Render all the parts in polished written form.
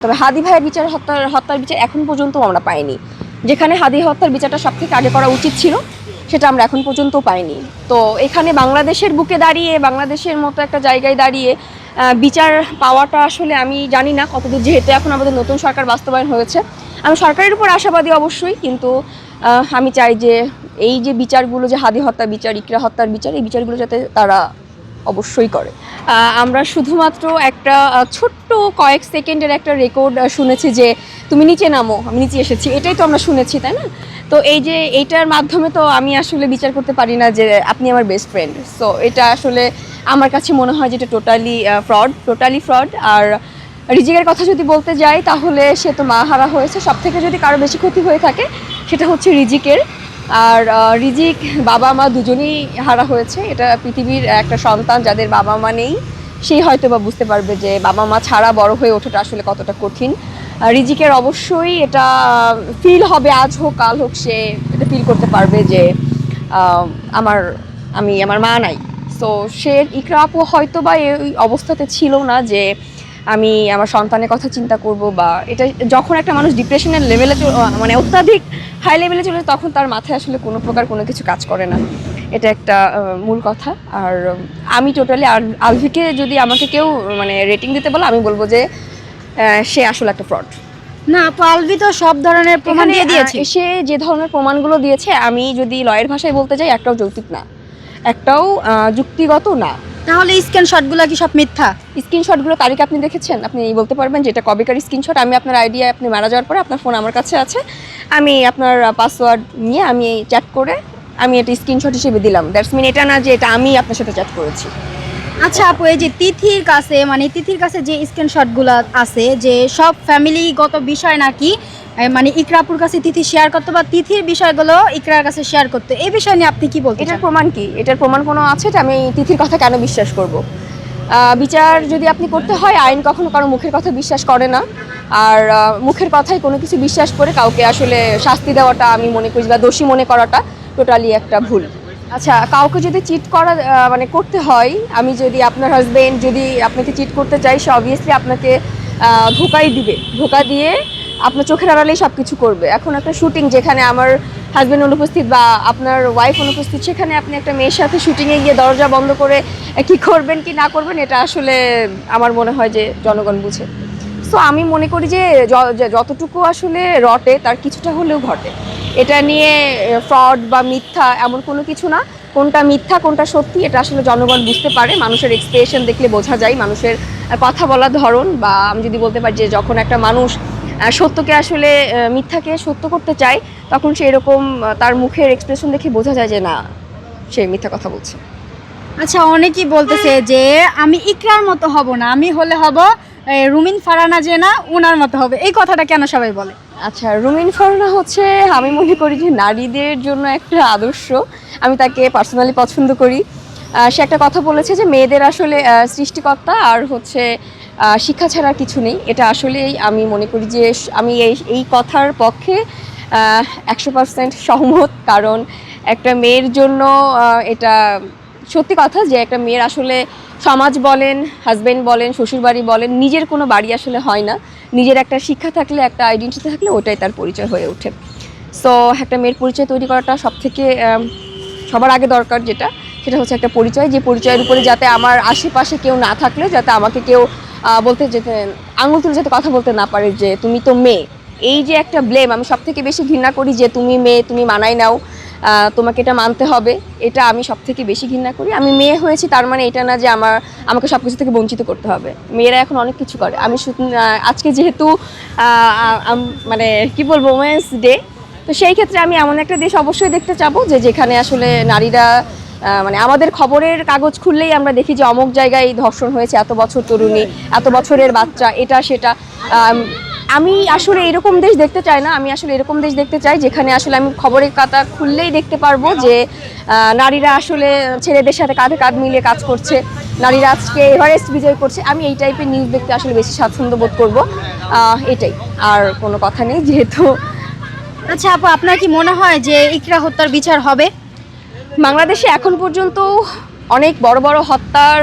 তবে হাদি ভাইয়ের হত্যার বিচার এখন পর্যন্ত আমরা পাইনি। যেখানে হাদি হত্যার বিচারটা সব থেকে আগে করা উচিত ছিল, সেটা আমরা এখন পর্যন্ত পাইনি। তো এখানে বাংলাদেশের বুকে দাঁড়িয়ে, বাংলাদেশের মতো একটা জায়গায় দাঁড়িয়ে বিচার পাওয়াটা আসলে আমি জানি না কতদূর, যেহেতু এখন আমাদের নতুন সরকার বাস্তবায়ন হয়েছে। আমি সরকারের উপর আশাবাদী অবশ্যই, কিন্তু আমি চাই যে এই যে বিচারগুলো, যে হাদি হত্যা বিচার, ইকরা হত্যার বিচার, এই বিচারগুলো যাতে তারা অবশ্যই করে। আমরা শুধুমাত্র একটা ছোট্ট কয়েক সেকেন্ডের একটা রেকর্ড শুনেছি যে তুমি নিচে নামো, আমি নিচে এসেছি, এটাই তো আমরা শুনেছি, তাই না? তো এই যে এইটার মাধ্যমে তো আমি আসলে বিচার করতে পারি না যে আপনি আমার বেস্ট ফ্রেন্ড। সো এটা আসলে আমার কাছে মনে হয় যে এটা টোটালি ফ্রড। আর রিজিকের কথা যদি বলতে যাই, তাহলে সে তো মা হারা হয়েছে। সব থেকে যদি কারো বেশি ক্ষতি হয়ে থাকে সেটা হচ্ছে রিজিকের। আর রিজিক বাবা মা দুজনেই হারা হয়েছে। এটা পৃথিবীর একটা সন্তান যাদের বাবা মা নেই, সেই হয়তো বা বুঝতে পারবে যে বাবা মা ছাড়া বড় হয়ে ওঠাটা আসলে কতটা কঠিন। রিজিকের অবশ্যই এটা ফিল হবে, আজ হোক কাল হোক সে এটা ফিল করতে পারবে যে আমার মা নাই। সো সে ইকরা আপু হয়তো বা এই অবস্থাতে ছিল না যে আমি আমার সন্তানের কথা চিন্তা করব, বা এটা যখন একটা মানুষ ডিপ্রেশনের লেভেলে মানে অত্যাধিক হাই লেভেলে চলে, তখন তার মাথায় আসলে কোনো প্রকার কোনো কিছু কাজ করে না। এটা একটা মূল কথা। আর আমি টোটালি আলভিকে যদি আমাকে কেউ মানে রেটিং দিতে বলে, আমি বলবো যে সে আসলে একটা ফ্রড। না আপু, আলভি তো সব ধরনের প্রমাণ দিয়ে দিয়েছে। সে যে ধরনের প্রমাণগুলো দিয়েছে, আমি যদি লয়ের ভাষায় বলতে যাই, একটাও যৌক্তিক না, একটাও যুক্তিগত না। তাহলে স্ক্রিনশটগুলো কি সব মিথ্যা? স্ক্রিনশটগুলো তারিখ আপনি দেখেছেন? আপনি বলতে পারবেন যে এটা কবেকার স্ক্রিনশট? আমি আপনার আইডিয়া, আপনি মারা যাওয়ার পরে আপনার ফোন আমার কাছে আছে, আমি আপনার পাসওয়ার্ড নিয়ে আমি চ্যাট করে আমি এটা স্ক্রিনশট হিসেবে দিলাম। দ্যাটস মিন এটা না যে এটা আমি আপনার সাথে চ্যাট করেছি। আচ্ছা আপু, এই যে তিথির কাছে যে স্ক্রিনশটগুলো আছে, যে সব ফ্যামিলিগত বিষয় নাকি মানে ইকরাপুর কাছে তিথি শেয়ার করতে, বা তিথির বিষয়গুলো ইকরার কাছে শেয়ার করতে, এই বিষয় নিয়ে আপনি কি বলতে চান? এটার প্রমাণ কি? এটার প্রমাণ কোনো আছে? আমি তিথির কথা কেন বিশ্বাস করব? বিচার যদি আপনি করতে হয়, আইন কখনো কারো মুখের কথা বিশ্বাস করে না। আর মুখের কথায় কোনো কিছু বিশ্বাস করে কাউকে আসলে শাস্তি দেওয়াটা, আমি মনে করি, বা দোষী মনে করাটা টোটালি একটা ভুল। আচ্ছা, কাউকে যদি চিট করা মানে করতে হয়, আমি যদি আপনার হাজবেন্ড যদি আপনাকে চিট করতে চাই, সে অবভিয়াসলি আপনাকে ধোকাই দিবে। ধোকা দিয়ে আপনার চোখের আড়ালেই সব কিছু করবে। এখন একটা শুটিং যেখানে আমার হাজব্যান্ড অনুপস্থিত বা আপনার ওয়াইফ অনুপস্থিত, সেখানে আপনি একটা মেয়ের সাথে শুটিংয়ে গিয়ে দরজা বন্ধ করে কি করবেন কি না করবেন, এটা আসলে আমার মনে হয় যে জনগণ বুঝে। সো আমি মনে করি যে যতটুকু আসলে রটে তার কিছুটা হলেও ঘটে। এটা নিয়ে ফ্রড বা মিথ্যা এমন কোনো কিছু না। কোনটা মিথ্যা কোনটা সত্যি এটা আসলে জনগণ বুঝতে পারে। মানুষের এক্সপ্রেশন দেখলে বোঝা যায়, মানুষের কথা বলার ধরন, বা আমি যদি বলতে পারি যে যখন একটা মানুষ সত্যকে আসলে মিথ্যাকে সত্য করতে চায়, তখন সে এরকম তার মুখের এক্সপ্রেশন দেখে বোঝা যায় যে না, সে মিথ্যা কথা বলছে। আচ্ছা, অনেকেই বলতেছে যে আমি ইকরার মতো হব না, আমি হলে হব রুমিন ফারহানা, যে না ওনার মতো হবে। এই কথাটা কেন সবাই বলে? আচ্ছা, রুমিন ফারহানা হচ্ছে, আমি মনে করি যে নারীদের জন্য একটা আদর্শ। আমি তাকে পার্সোনালি পছন্দ করি। সে একটা কথা বলেছে যে মেয়েদের আসলে সৃষ্টিকর্তা আর হচ্ছে শিক্ষা ছাড়া কিছু নেই। এটা আসলেই আমি মনে করি যে আমি এই কথার পক্ষে 100% সহমত। কারণ একটা মেয়ের জন্য এটা সত্যি কথা যে একটা মেয়ের আসলে সমাজ বলেন, হাজব্যান্ড বলেন, শ্বশুরবাড়ি বলেন, নিজের কোনো বাড়ি আসলে হয় না। নিজের একটা শিক্ষা থাকলে, একটা আইডেন্টিটি থাকলে, ওটাই তার পরিচয় হয়ে ওঠে। সো একটা মেয়ের পরিচয় তৈরি করাটা সবথেকে সবার আগে দরকার, সেটা হচ্ছে একটা পরিচয়। যে পরিচয়ের উপরে যাতে আমার আশেপাশে কেউ না থাকলে, যাতে আমাকে কেউ বলতে যেতে, আঙুল তুলে যাতে কথা বলতে না পারে যে তুমি তো মেয়ে। এই যে একটা ব্লেম, আমি সব থেকে বেশি ঘৃণা করি যে তুমি মেয়ে, তুমি মানাই নাও, তোমাকে এটা মানতে হবে। এটা আমি সব থেকে বেশি ঘৃণা করি। আমি মেয়ে হয়েছি তার মানে এটা না যে আমাকে সব কিছু থেকে বঞ্চিত করতে হবে। মেয়েরা এখন অনেক কিছু করে। আমি আজকে যেহেতু মানে কি বলবো, ওমেন্স ডে, তো সেই ক্ষেত্রে আমি এমন একটা দেশ অবশ্যই দেখতে চাবো যেখানে আসলে নারীরা মানে আমাদের খবরের কাগজ খুললেই আমরা দেখি যে অমুক জায়গায় ধর্ষণ হয়েছে, এত বছর তরুণী, এত বছরের বাচ্চা, এটা সেটা। আমি আসলে এরকম দেশ দেখতে চাই না। আমি আসলে এরকম দেশ দেখতে চাই যেখানে আসলে আমি খবরের কাতা খুললেই দেখতে পারবো যে নারীরা আসলে ছেলেদের সাথে কাঁধে কাঁধ মিলিয়ে কাজ করছে, নারীরা আজকে এভারেস্ট বিজয় করছে। আমি এই টাইপের নিউজ দেখতে আসলে বেশি স্বাচ্ছন্দ্য বোধ করবো। এটাই, আর কোনো কথা নেই যেহেতু। আচ্ছা আপু, আপনার কি মনে হয় যে ইকরা হত্যার বিচার হবে? বাংলাদেশে এখন পর্যন্ত অনেক বড় বড় হত্যার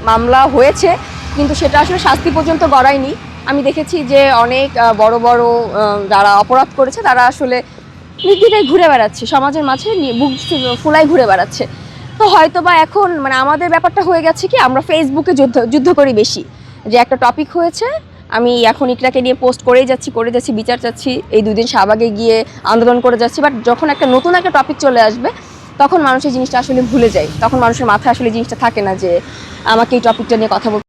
মামলা হয়েছে, কিন্তু সেটা আসলে শাস্তি পর্যন্ত গড়ায়নি। আমি দেখেছি যে অনেক বড় বড় যারা অপরাধ করেছে তারা আসলে নির্দ্বিধায় ঘুরে বেড়াচ্ছে, সমাজের মাঝে বুক ফুলাই ঘুরে বেড়াচ্ছে। তো হয়তো বা এখন মানে আমাদের ব্যাপারটা হয়ে গেছে কি, আমরা ফেসবুকে যুদ্ধ করি বেশি, যে একটা টপিক হয়েছে আমি এখন ইকরাকে নিয়ে পোস্ট করেই যাচ্ছি, বিচার চাচ্ছি, এই 2 দিন শাহবাগে গিয়ে আন্দোলন করে যাচ্ছি। বাট যখন একটা নতুন একটা টপিক চলে আসবে তখন মানুষ এই জিনিসটা আসলে ভুলে যায়, তখন মানুষের মাথায় আসলে জিনিসটা থাকে না যে আমাকে এই টপিকটা নিয়ে কথা বলতে